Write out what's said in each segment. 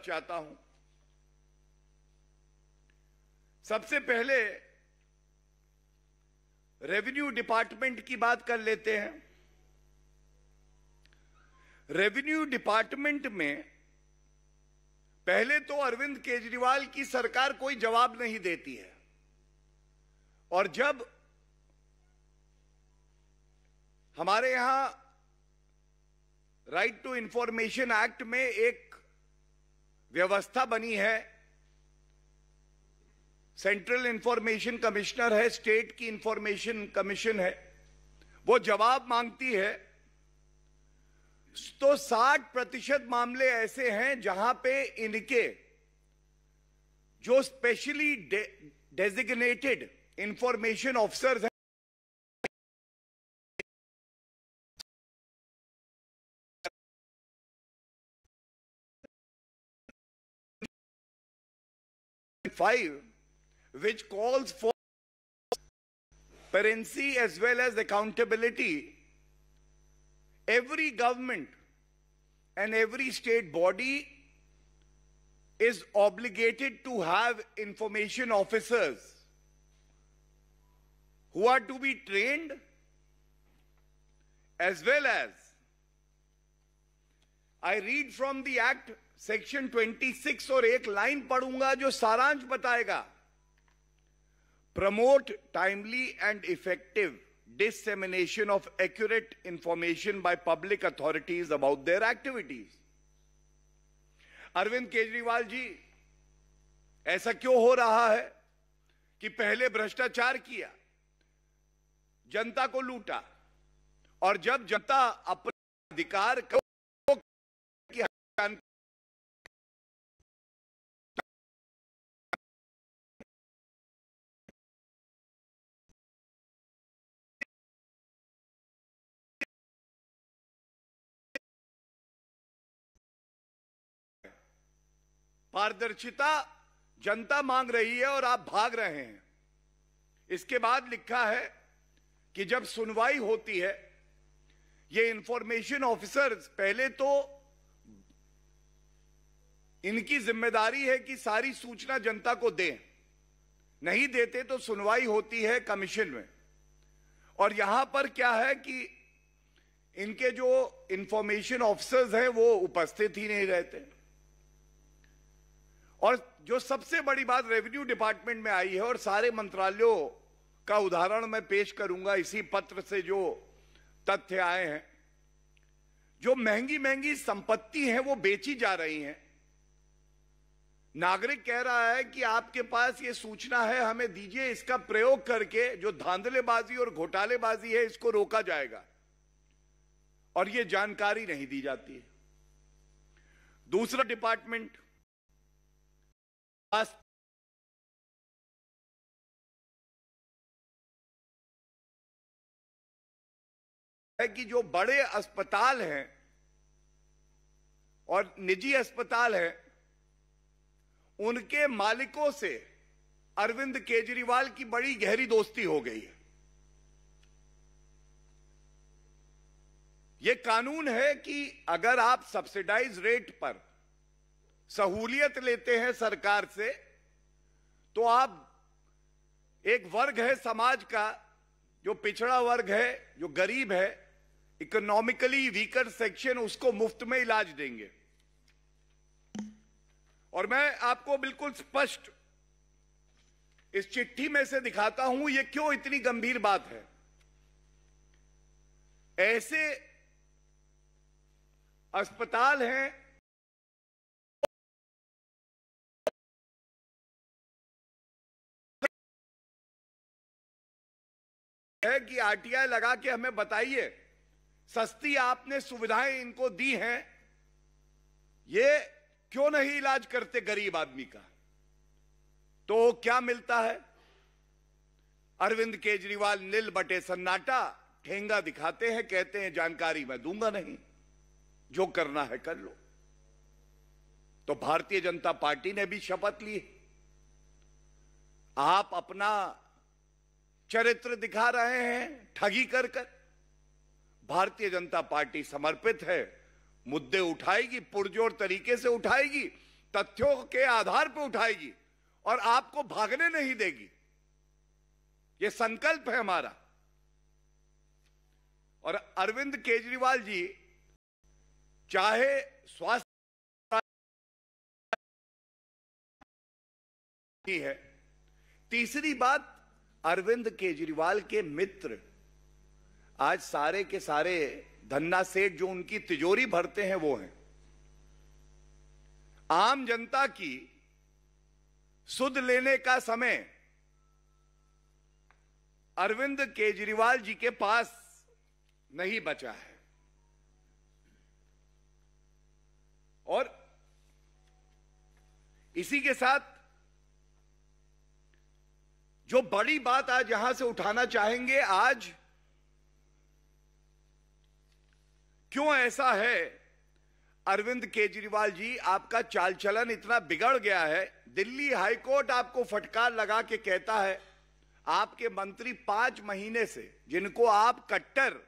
चाहता हूं। सबसे पहले रेवेन्यू डिपार्टमेंट की बात कर लेते हैं। रेवेन्यू डिपार्टमेंट में पहले तो अरविंद केजरीवाल की सरकार कोई जवाब नहीं देती है, और जब हमारे यहां राइट टू इंफॉर्मेशन एक्ट में एक व्यवस्था बनी है, सेंट्रल इंफॉर्मेशन कमिश्नर है, स्टेट की इंफॉर्मेशन कमीशन है, वो जवाब मांगती है, तो 60% मामले ऐसे हैं जहां पे इनके जो स्पेशली डेजिग्नेटेड इंफॉर्मेशन ऑफिसर्स हैं, 5 which calls for transparency as well as accountability. Every government and every state body is obligated to have information officers who are to be trained, as well as I read from the act section 26 और एक line पढ़ूंगा जो सारांश बताएगा। Promote timely and effective dissemination of accurate information by public authorities about their activities. Arvind Kejriwal ji, ऐसा क्यों हो रहा है कि पहले भ्रष्टाचार किया, जनता को लूटा, और जब जनता अपने अधिकार को पारदर्शिता जनता मांग रही है और आप भाग रहे हैं। इसके बाद लिखा है कि जब सुनवाई होती है, ये इंफॉर्मेशन ऑफिसर्स पहले तो इनकी जिम्मेदारी है कि सारी सूचना जनता को दें, नहीं देते तो सुनवाई होती है कमीशन में। और यहां पर क्या है कि इनके जो इंफॉर्मेशन ऑफिसर्स हैं वो उपस्थित ही नहीं रहते। और जो सबसे बड़ी बात रेवेन्यू डिपार्टमेंट में आई है, और सारे मंत्रालयों का उदाहरण मैं पेश करूंगा इसी पत्र से जो तथ्य आए हैं, जो महंगी महंगी संपत्ति है वो बेची जा रही हैं। नागरिक कह रहा है कि आपके पास ये सूचना है, हमें दीजिए, इसका प्रयोग करके जो धांधलेबाजी और घोटालेबाजी है इसको रोका जाएगा, और ये जानकारी नहीं दी जाती है। दूसरा डिपार्टमेंट है कि जो बड़े अस्पताल हैं और निजी अस्पताल हैं, उनके मालिकों से अरविंद केजरीवाल की बड़ी गहरी दोस्ती हो गई है। यह कानून है कि अगर आप सब्सिडाइज रेट पर सहूलियत लेते हैं सरकार से, तो आप, एक वर्ग है समाज का जो पिछड़ा वर्ग है, जो गरीब है, इकोनॉमिकली वीकर सेक्शन, उसको मुफ्त में इलाज देंगे। और मैं आपको बिल्कुल स्पष्ट इस चिट्ठी में से दिखाता हूं ये क्यों इतनी गंभीर बात है। ऐसे अस्पताल हैं कि आरटीआई लगा के हमें बताइए, सस्ती आपने सुविधाएं इनको दी हैं, ये क्यों नहीं इलाज करते गरीब आदमी का। तो क्या मिलता है? अरविंद केजरीवाल नील बटे सन्नाटा, ठेंगा दिखाते हैं, कहते हैं जानकारी मैं दूंगा नहीं, जो करना है कर लो। तो भारतीय जनता पार्टी ने भी शपथ ली, आप अपना चरित्र दिखा रहे हैं ठगी कर कर। भारतीय जनता पार्टी समर्पित है, मुद्दे उठाएगी, पुरजोर तरीके से उठाएगी, तथ्यों के आधार पर उठाएगी और आपको भागने नहीं देगी। यह संकल्प है हमारा। और अरविंद केजरीवाल जी चाहे स्वास्थ्य है। तीसरी बात, अरविंद केजरीवाल के मित्र आज सारे के सारे धन्ना सेठ जो उनकी तिजोरी भरते हैं वो हैं। आम जनता की सुध लेने का समय अरविंद केजरीवाल जी के पास नहीं बचा है। और इसी के साथ जो बड़ी बात आज यहां से उठाना चाहेंगे, आज क्यों ऐसा है अरविंद केजरीवाल जी, आपका चाल चलन इतना बिगड़ गया है। दिल्ली हाईकोर्ट आपको फटकार लगा के कहता है आपके मंत्री 5 महीने से, जिनको आप कट्टर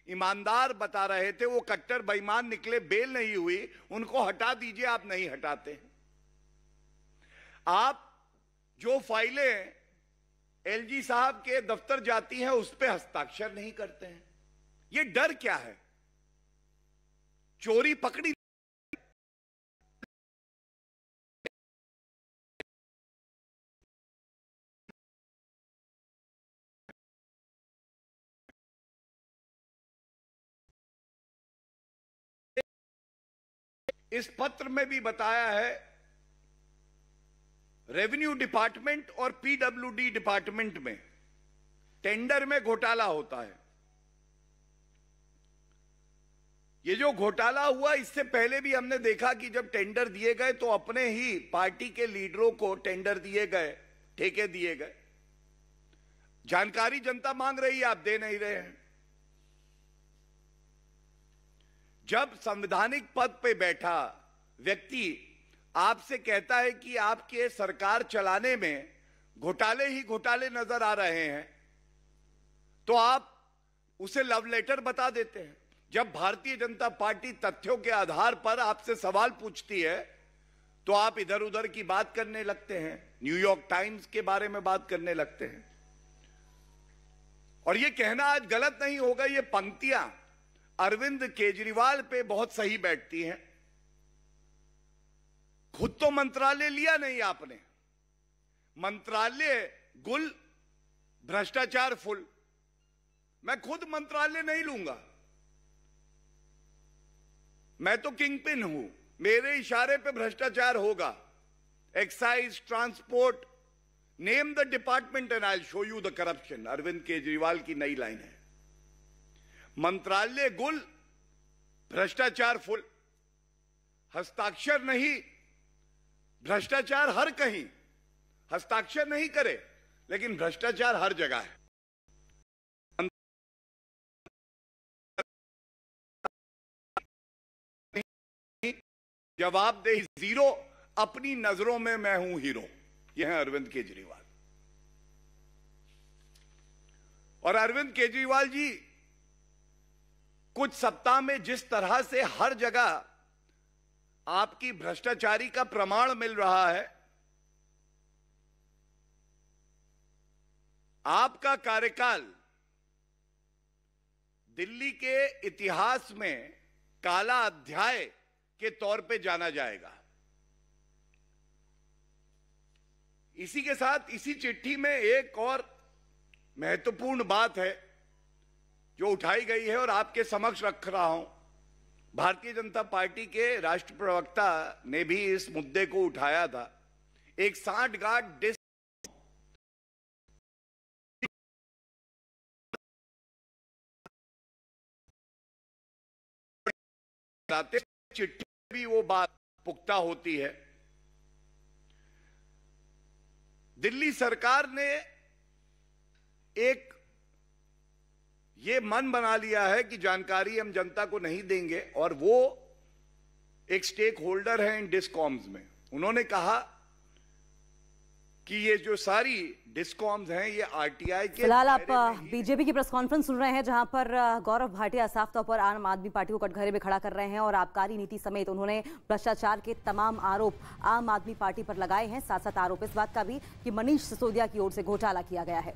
ईमानदार बता रहे थे, वो कट्टर बेईमान निकले, बेल नहीं हुई, उनको हटा दीजिए। आप नहीं हटाते। आप जो फाइलें एलजी साहब के दफ्तर जाती हैं उस पर हस्ताक्षर नहीं करते हैं। ये डर क्या है? चोरी पकड़ी इस पत्र में भी बताया है रेवेन्यू डिपार्टमेंट और पीडब्ल्यूडी डिपार्टमेंट में टेंडर में घोटाला होता है। ये जो घोटाला हुआ, इससे पहले भी हमने देखा कि जब टेंडर दिए गए तो अपने ही पार्टी के लीडरों को टेंडर दिए गए, ठेके दिए गए। जानकारी जनता मांग रही है, आप दे नहीं रहे हैं। जब संवैधानिक पद पे बैठा व्यक्ति आपसे कहता है कि आपके सरकार चलाने में घोटाले ही घोटाले नजर आ रहे हैं, तो आप उसे लव लेटर बता देते हैं। जब भारतीय जनता पार्टी तथ्यों के आधार पर आपसे सवाल पूछती है तो आप इधर उधर की बात करने लगते हैं, न्यूयॉर्क टाइम्स के बारे में बात करने लगते हैं। और यह कहना आज गलत नहीं होगा, ये पंक्तियां अरविंद केजरीवाल पे बहुत सही बैठती हैं। खुद तो मंत्रालय लिया नहीं आपने, मंत्रालय गुल भ्रष्टाचार फुल। मैं खुद मंत्रालय नहीं लूंगा, मैं तो किंगपिन हूं, मेरे इशारे पे भ्रष्टाचार होगा। Excise, transport, name the department and I will show you the corruption. Arvind Kejriwal की नई लाइन है, मंत्रालय गुल भ्रष्टाचार फुल। हस्ताक्षर नहीं, भ्रष्टाचार हर कहीं। हस्ताक्षर नहीं करे लेकिन भ्रष्टाचार हर जगह है। जवाबदेही जीरो, अपनी नजरों में मैं हूं हीरो। यह है अरविंद केजरीवाल। और अरविंद केजरीवाल जी कुछ सप्ताह में जिस तरह से हर जगह आपकी भ्रष्टाचारी का प्रमाण मिल रहा है, आपका कार्यकाल दिल्ली के इतिहास में काला अध्याय के तौर पे जाना जाएगा। इसी के साथ इसी चिट्ठी में एक और महत्वपूर्ण बात है जो उठाई गई है और आपके समक्ष रख रहा हूं। भारतीय जनता पार्टी के राष्ट्रीय प्रवक्ता ने भी इस मुद्दे को उठाया था। एक सांठगांठ डिस्क चिट्ठी भी वो बात पुख्ता होती है। दिल्ली सरकार ने एक ये मन बना लिया है कि जानकारी हम जनता को नहीं देंगे, और वो एक स्टेक होल्डर है इन डिस्कॉम्स में। उन्होंने कहा कि ये जो सारी डिस्कॉम्स हैं ये आरटीआई के। फिलहाल आप बीजेपी की प्रेस कॉन्फ्रेंस सुन रहे हैं, जहां पर गौरव भाटिया साफ तौर पर आम आदमी पार्टी को कटघरे में खड़ा कर रहे हैं और आबकारी नीति समेत उन्होंने भ्रष्टाचार के तमाम आरोप आम आदमी पार्टी पर लगाए हैं। साथ साथ आरोप इस बात का भी कि मनीष सिसोदिया की ओर से घोटाला किया गया है।